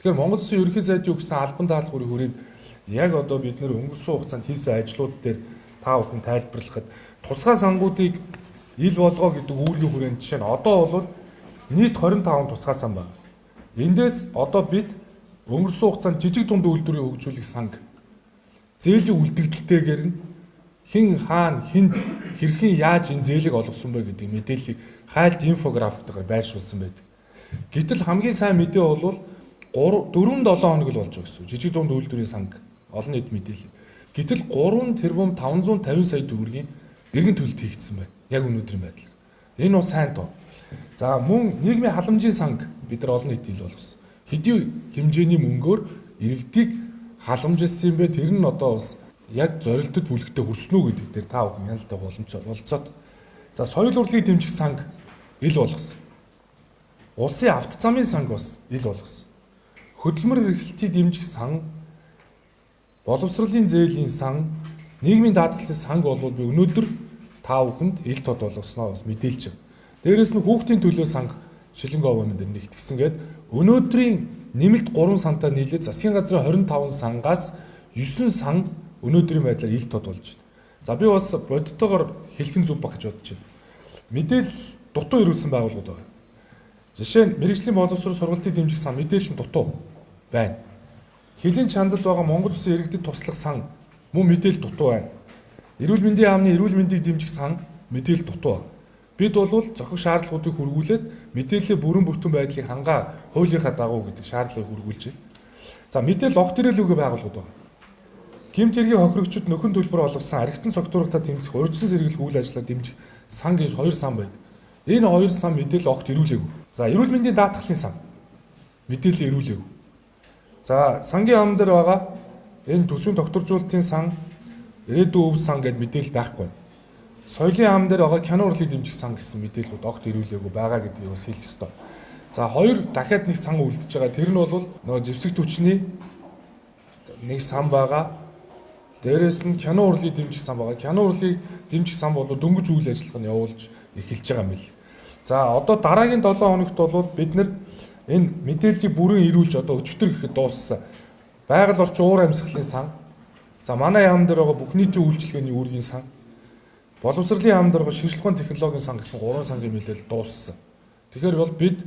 Тэгэхээр Монгол Улсын ерөнхий сайдын өгсөн албан даалгаврын хүрээнд яг одоо бид нэр өнгөрсөн хугацаанд хийсэн ажлууд дээр та бүхэн тайлбарлахад тусгай сангуудыг ил болгоо гэдэг үүргийн хүрээнд жишээ нь одоо бол нийт 25 тусгай сан байна. Эндээс одоо бид өнгөрсөн хугацаанд жижиг дунд үйлдвэрийн хөгжүүлэх санг зээлийн үлдэгдэлтэйгээр нь хэн хаана хүнд хэрхэн яаж энэ зээлийг олгосон бэ гэдэг мэдээллийг хайлт инфографиктаар байршуулсан байдаг. Гэтэл хамгийн сайн мэдээ бол 4-7 хоног л болж байгаа гэсэн. Жижиг дунд үйлдвэрийн санг олон нийт мэдээлэл. Гэтэл 3 тэрбум 550 сая төгрөгийн эргэн төлөлт хийгдсэн байна. Яг өнөөдрийн байдлаар. Энэ бол сайн тоо. За мөн нийгмийн халамжийн санг бид нар олон нийт ил болгосон. Хэдий хэмжээний мөнгөөр иргэдийг халамжилсан юм бэ? Тэр нь одоо бас яг зорилтод бүлэгтээ хүрсэн үү гэдэг дээр та бүхэн ялтай болцоод. За соёл урлагийг дэмжих санг ил болгосон. Улсын авто замын санг бас ил болгосон. Хөдөлмөр эрхлэлтийг дэмжих сан, боловсролын зээлийн сан, нийгмийн даатгалын санг бол би өнөөдөр та бүхэнд ил тод болгосноо бас мэдээлж байна. Дээрээс нь хүүхдийн төлөө санг шилэн говьмын дээр нэгтгэсэн гээд өнөөдрийн нэмэлт 3 сантай нийлээд засгийн газрын 25 сангаас 9 сан өнөөдрийн байдлаар ил тод болж байна. За би бас бодитоогоор хэлхэн зүв баг гэж бодож байна. Мэдээлэл дутуу ирүүлсэн байгууллагууд байна. Жишээ нь мэрэгжлийн боловсрол сургалтыг дэмжих сан мэдээлэл нь дутуу байна. Хилийн чандад байгаа Монгол Улсын иргэдэд туслах сан мөн мэдээлэл дутуу байна. Эрүүл мэндийн яамны эрүүл мэндийг дэмжих сан мэдээлэл дутуу байна. Бид бол зохих шаардлагуудыг хүргүүлээд мэдээллийн бүрэн бүтэн байдлыг хангаа хуулийнхаа дагуу гэдэг шаардлагыг хүргүүлж байна. За мэдээлэл огт ирээлүүгээ байгууллагууд байна. Гэмт хэргийн хохирогчид нөхөн төлбөр олгосон архитан цогтуралтаа тэмцэх урьдчилан сэргийлэх үйл ажиллагаа дэмжих сан гэж 2 сан байна. Энэ 2 сан мэдээлэл огт ирүүлээгүй. За эрүүл мэндийн даатгалын сан мэдээлэл ирүүлээгүй. За сангийн ам дээр байгаа энэ төсвийн тогтворжуулалтын сан, ирээдүйн өв сан гэд мэдээлэл байхгүй. Соёлын ам дээр байгаа кино урлагийг дэмжих сан гэсэн мэдээлэлүүд огт ирүүлээгүй байгаа гэдгийг бас хэлэх ёстой. За 2 дахиад нэг сан үлдэж байгаа. Тэр нь бол нөгөө зэвсэг түвшний нэг сан байгаа. Дээрээс нь кино урлагийг дэмжих сан байгаа. Кино урлагийг дэмжих сан бол дөнгөж үйл ажиллагаа нь явуулж эхэлж байгаа юм бэл. За одоо дараагийн 7 хоногт бол бид нэр энэ мэдээллийг бүрэн ирүүлж одоо өчтөр гэхэд дууссан. Байгаль орчин уур амьсгалын сан. За манай яам дээр байгаа бүх нийтийн үйлчилгээний үүргийн сан. Боловсролын яам дээр байгаа ширхэг ухааны технологийн сан гэсэн 3 сангийн мэдээлэл дууссан. Тэгэхээр бол бид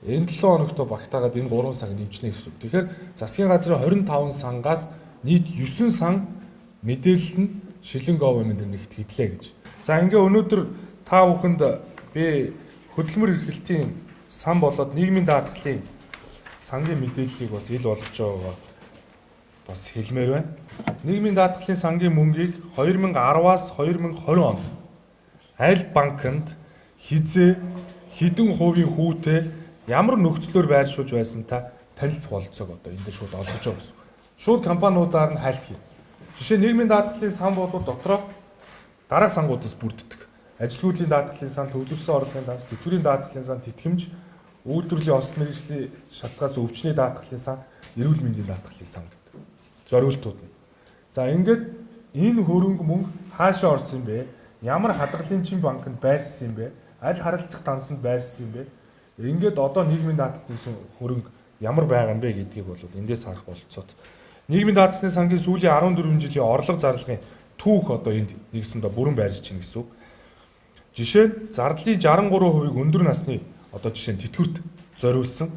энэ 7 хоногт багтаагаад энэ 3 санг нэмчнэ гэсэн үг. Тэгэхээр засгийн газрын 25 сангаас нийт 9 сан мэдээлэл нь шилэн говьмын дээр нэгт хэдлээ гэж. За ингээ өнөөдөр та бүхэнд би хөдөлмөр эрхлэлтийн сан болоод нийгмийн даатгалын сангийн мэдээллийг бас ил болгож байгаа бас хэлмээр байна. Нийгмийн даатгалын сангийн мөнгийг 2010-аас 2020 онд аль банкнд хизээ хэдэн хувийн хүүтэй ямар нөхцлөөр байршуулж байсантай танилцах бололцоог одоо энэ дээр шууд олгож байгаа гэсэн. Шууд компаниудаар нь хайлт хий. Жишээ нийгмийн даатгалын сан бол дотроо дараах сангуудаас бүрддэг. Ажилгүйдлийн даатгалын сан, төвлөрсөн орлогын дан, тэтгэврийн даатгалын сан, тэтгэмж, үйлдвэрлэлийн осол мэргэжлийн шалтгаалсан өвчний даатгалын сан, эрүүл мэндийн даатгалын сан гэдэг. Зориултууд нь. За ингээд энэ хөрөнгө мөнгө хаашаа орсон юм бэ? Ямар хадгаламжийн банкнд байршсан юм бэ? Аль харилцах дансанд байршсан юм бэ? Ингээд одоо нийгмийн даатгалын хөрөнгө ямар байгаа юм бэ гэдгийг бол эндээс харах бололцоод. Нийгмийн даатгалын сангийн сүүлийн 14 жилийн орлого зарлагын түүх одоо энд нэгсэндээ бүрэн байршиж чинь гэсэн үг. Жишээ нь зардлын 63%-ийг өндөр насны одоо жишээ нь тэтгэврт зориулсан.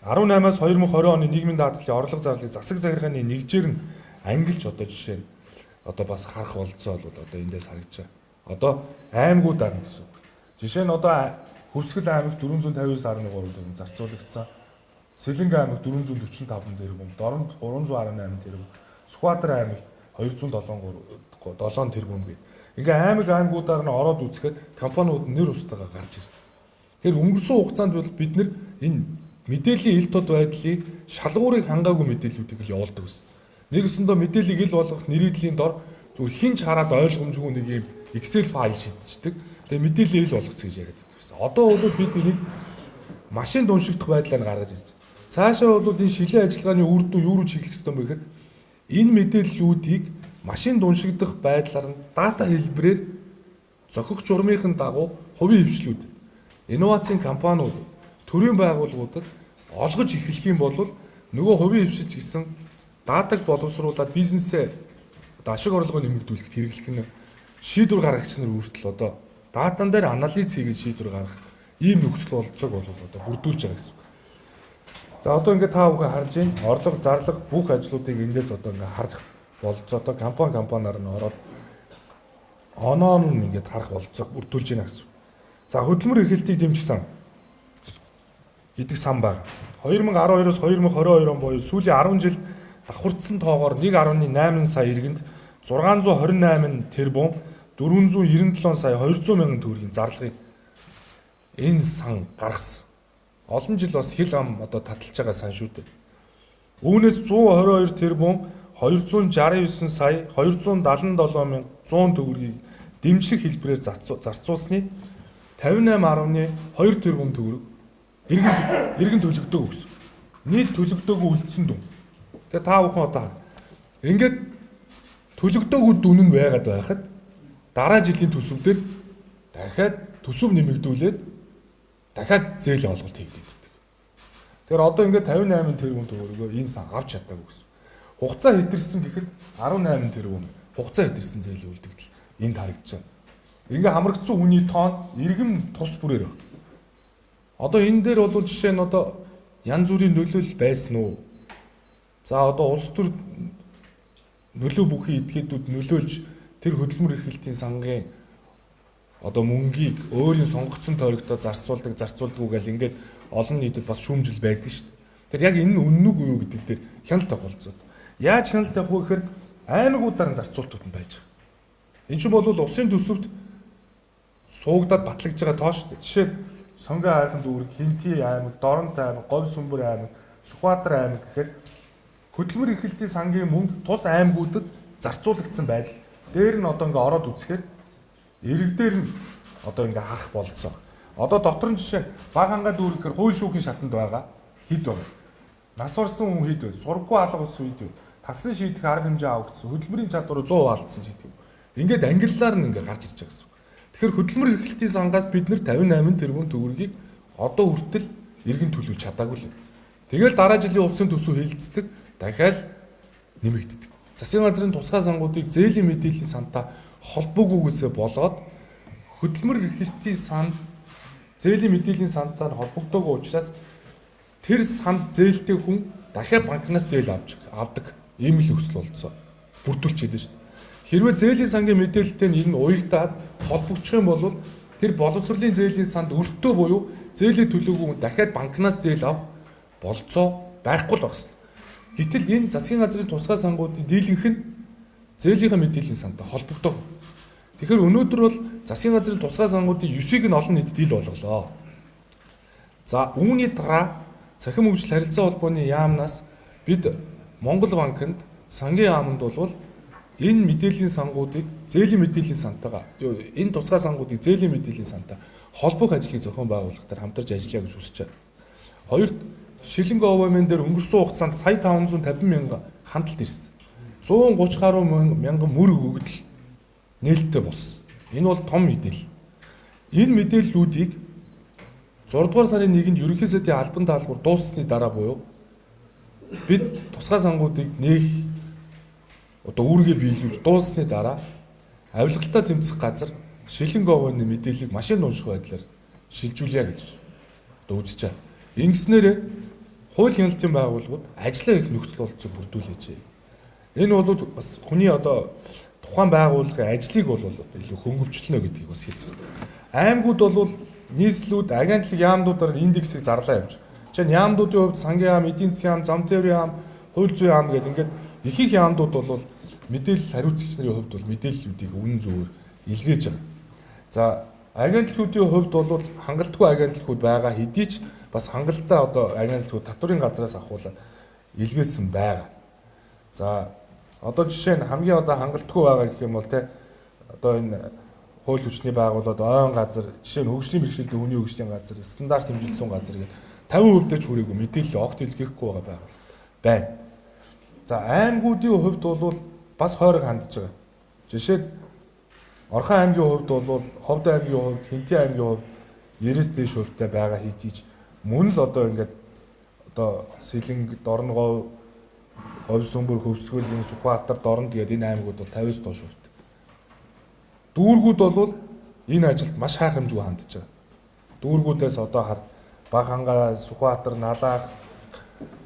18-аас 2020 оны нийгмийн даатгалын орлого зарлыг засаг захиргааны нэгжээр нь ангилж одоо жишээ нь одоо бас харах болцоо бол одоо эндээс харагдаж байгаа. Одоо аймагуд арна гэсэн үг. Жишээ нь одоо Хөвсгөл аймагт 459.3 тэрбум зарцуулагдсан. Сэлэнг аймагт 445 тэрбум, Дорнод 318 тэрбум, Сүхбаатар аймагт 273 тэрбум гэ. Ингээ аймагуудаар нь ороод үзэхэд компаниуд нэр устгаа гарч ирсэн. Тэгэхээр өнгөрсөн хугацаанд бол бид нэр энэ мэдээллийн ил тод байдлыг шалгуурыг хангаагүй мэдээллүүдийг л явуулдаг гэсэн. Нэгэсэндээ мэдээллийг ил болгох нэрийдлийн дор зүгээр хинч хараад ойлгомжгүй нэг юм Excel файл шийдчихдэг. Тэгээ мэдээлэл ил болгоц гэж яриад байдаг гэсэн. Одоо бол бид энийг машин уншигдах байдлаар гаргаж ирж байна. Цаашаа бол энэ шилийн ажиллагааны үр дүн юу руу чиглэх ёстой юм бэ гэхээр энэ мэдээллүүдийг машин уншигдах байдлаар нь дата хэлбэрээр зохих журмынхын дагуу хувийн хвшлүүд, инновацийн компаниуд, төрийн байгууллагуудад олгож эхлэх юм бол нөгөө хувийн хвшилж гисэн даадаг боловсруулаад бизнесээ одоо ашиг орлогоо нэмэгдүүлэхэд хэрэглэх нь шийдвэр гаргагч нар өөртөл одоо даатан дээр анализ хийгээд шийдвэр гаргах ийм нөхцөл болцоог бол одоо бүрдүүлж байгаа гэсэн. За одоо ингээд та бүхэн харж байна. Орлого, зарлага бүх ажлуудыг эндээс одоо ингээд харж болцоо одоо компаниар нь ороод оноо нь ингээд харах болцоог бүрдүүлж байна гэсэн. За хөдөлмөр эрхлэлтийг дэмжих сан гэдэг сан байна. 2012-оос 2022 он буюу сүүлийн 10 жил давхурдсан тоогоор 1.8 сая иргэнд 628 тэрбум 497 сая 200 мянган төгрөгийн зарлагыг энэ сан гаргасан. Олон жил бас хил ам одоо таталж байгаа сан шүү дээ. Үүнээс 122 тэрбум 269 сая 277 мянга 100 төгрөгийг дэмжлэг хэлбэрээр зарцуулсны 58.2 тэрбум төгрөг иргэн төлөгдөг гэсэн. Нийт төлөгдөөгүй үлдсэн дүн. Тэгээ та бүхэн одоо ингээд төлөгдөөгүй дүн нь байгаад байхад дараа жилийн төсөвдөр дахиад төсөв нэмэгдүүлээд дахиад зээлийн олголт хийгдээд. Тэгэхээр одоо ингээд 58 тэрбум төгрөгөө энэ сан авч чадаагүй гэсэн. Хугацаа хэтэрсэн гэхэд 18 тэрбум хугацаа хэтэрсэн зээлийн үлдэгдэл энд харагдаж байна. Ингээ хамрагдсан хүний тоон иргэм тус бүрээр байна. Одоо энэ дээр бол жишээ нь одоо янз бүрийн нөлөөлөл байсан уу? За одоо улс төр нөлөө бүхий этгээдүүд нөлөөлж тэр хөдөлмөр эрхлэлтийн сангийн одоо мөнгийг өөрийн сонгогдсон тойрогтоо зарцуулдаг гэл ингээд олон нийтэд бас шүүмжил байдаг шүү дээ. Тэр яг энэ нь үнэн үү юу гэдэг дээр хяналт тавьцоод. Яаж хяналт тавих вэ гэхээр аймагуудаар нь зарцуултууд нь байж байгаа. Энэ чинь бол усын төсөвт суугдаад батлагдж байгаа тоо шүү дээ. Жишээ Сонгон аймаг дүүрэг, Хинти аймаг, Доронт аймаг, Говь Сүмбэр аймаг, Сүхбаатар аймаг гэхээр хөдөлмөр эрхлэлтийн сангийн мөнгө тус аймагуудад зарцуулагдсан байдал. Дээр нь одоо ингээ ороод үзэхэд иргэдээр нь одоо ингээ харах болцоо. Одоо дотор нь жишээ баг хангаа дүүрэг гэхээр хууль шүүхийн шатанд байгаа хэд байна. Нас орсон хүн хэд байна. Сургаггүй алга ус үед юу. Талсан шийдэх арга хэмжээ авагдсан. Хөдөлмөрийн чадвар 100% алдсан шийдэх. Ингээд ангиллаар нь ингээ гарч ирж байгаа гэсэн. Тэгэхээр хөдөлмөр эрхлэлтийн сангаас бид нэр 58 тэрбум төгрөгийг одоо хүртэл иргэн төлөвлөж чадаагүй л. Тэгэл дараа жилийн улсын төсөв хэлэлцдэг дахиад нэмэгддэг. Засгийн газрын тусгай сангуудыг зээлийн мэдээллийн сантаа холбоогүйгээсээ болоод хөдөлмөр эрхлэлтийн санд зээлийн мэдээллийн сантаар холбогдоогүй учраас тэр санд зээлтэй хүн дахиад банкнаас зээл авдаг ийм л өсөл болцоо бүрдүүлчихэд байна шүү дээ. Хэрвээ зээлийн сангийн мэдээлэлтэй нь уягдаад холбогдчих юм бол тэр боловсролын зээлийн санд өртөө буюу зээлийн төлөөгүй дахиад банкнаас зээл авах болцоо байхгүй л багс. Гэтэл энэ засгийн газрын тусгай сангуудын дийлэнх нь зээлийнхаа мэдээллийн сантаа холбогддог. Тэгэхээр өнөөдөр бол засгийн газрын тусгай сангуудын 9-ийг нь олон нийтэд ил болголоо. За үүний дараа цахим хөгжил харилцаа холбооны яамнаас бид Монгол банкнд сангийн яамд бол энэ мэдээллийн сангуудыг зээлийн мэдээллийн сантайгаа энэ тусгай сангуудыг зээлийн мэдээллийн сантаа холбох ажлыг зохион байгуулах дээр хамтарч ажиллая гэж хүсэж байна. Хоёрт Шилэнг ОВМ дээр өнгөрсөн хугацаанд сая 550 мянган хандлт ирсэн. 130 гаруй мянган мөр өгөгдөл нээлттэй болсон. Энэ бол том мэдээлэл. Энэ мэдээллүүдийг 6 дугаар сарын 1-нд ерөнхий сайдын албан даалгавар дууссаны дараа буюу бид тусгай сангуудыг нээх одоо үүргээ биелүүлж дууссаны дараа авилгалтаа тэмцэх газар Шилэнг ОВМ-ны мэдээллийг машин унших байдлаар шилжүүлье гэж одоо үзэж байна. Ингэснээр хууль хяналтын байгууллагууд ажлаа их нөхцөл болцоог бүрдүүлээч. Энэ бол бас хүний одоо тухайн байгууллагын ажлыг бол илүү хөнгөвчлөнө гэдгийг бас хэлсэн. Аймагуд бол нийслэлүүд агентлаг яамдуудаар индексийг зарлаа явж. Жишээ нь яамдуудын хувьд сангийн яам, эдийн засгийн яам, зам тээврийн яам, хууль зүйн яам гэдэг ингээд их их яамдууд бол мэдээлэл хариуцагч нарын хувьд бол мэдээллүүдийг үнэн зөвөөр илгээж байгаа. За агентлагуудын хувьд бол хангалтгүй агентлагууд байгаа хэдий ч бас хангалттай одоо агентлагууд татврын газраас авахуулаад илгээсэн байгаа. За одоо жишээ нь хамгийн одоо хангалтгүй байгаа гэх юм бол одоо энэ хууль хүчний байгууллагууд ойн газар жишээ нь хөгжлийн бэрхшээлтэй хүний хөгжлийн газар, стандарт хэмжилсэн газар гэдэг 50% ч хүрээгүй мэдээлэл огт илгээхгүй байгаа байна. За аймагуудын хувьд бол бас хойрог хандж байгаа. Жишээд Орхон аймгийн хувьд бол Ховд аймгийн хувьд, Хинти аймгийн хувьд 90-с дээш хувьтай байгаа хийжиж мөн л одоо ингээд одоо Сэлэнг, Дорногов, Говьсөнбөр, Хөвсгөл, Сүхбаатар, Дорнод гэдэг энэ аймагуд бол 50-с доош хувьд. Дүүргүүд бол энэ ажилд маш хайхрамжгүй хандж байгаа. Дүүргүүдээс одоо хар Багхангаа, Сүхбаатар, Налаах,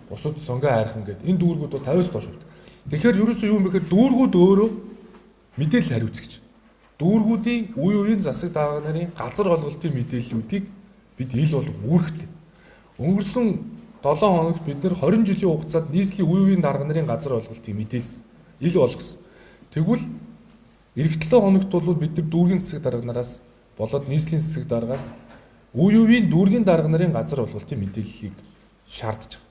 бусад Сонгой хайрхан гэдэг энэ дүүргүүд бол 50-с доош хувьд. Тэгэхээр ерөөсөө юу юм бэ гэхээр дүүргүүд өөрөө мэдээлэл хариуцагч. Дүүргүүдийн үе үеийн засаг дарга нарын газар олголтын мэдээллүүдийг бид ил болгох үүрэгтэй. Өнгөрсөн 7 хоногт бид нэр 20 жилийн хугацаанд нийслэлийн үе үеийн дарга нарын газар олголтын мэдээлэл ил болгосон. Тэгвэл эх 7 хоногт бол бид нар дүүргийн засаг дарга нараас болоод нийслэлийн засаг даргаас үе үеийн дүүргийн дарга нарын газар олголтын мэдээллийг шаардж байгаа.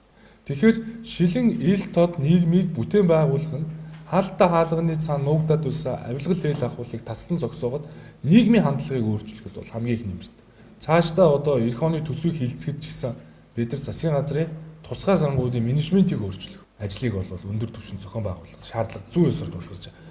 Тэгэхээр шилэн ил тод нийгмийг бүтээн байгуулах нь хаалттай хаалганы цаана нуугдаад байсан авилгал хэл ахуулыг таслан зогсоогоод нийгмийн хандлагыг өөрчлөхөд бол хамгийн их нэмэрт. Цаашдаа одоо эх оны төсвийг хилцэхэд ч гэсэн бид нар засгийн газрын тусгай сангуудын менежментийг өөрчлөх ажлыг бол өндөр түвшинд зохион байгуулах шаардлага зүйн ёсоор тулгарч байгаа.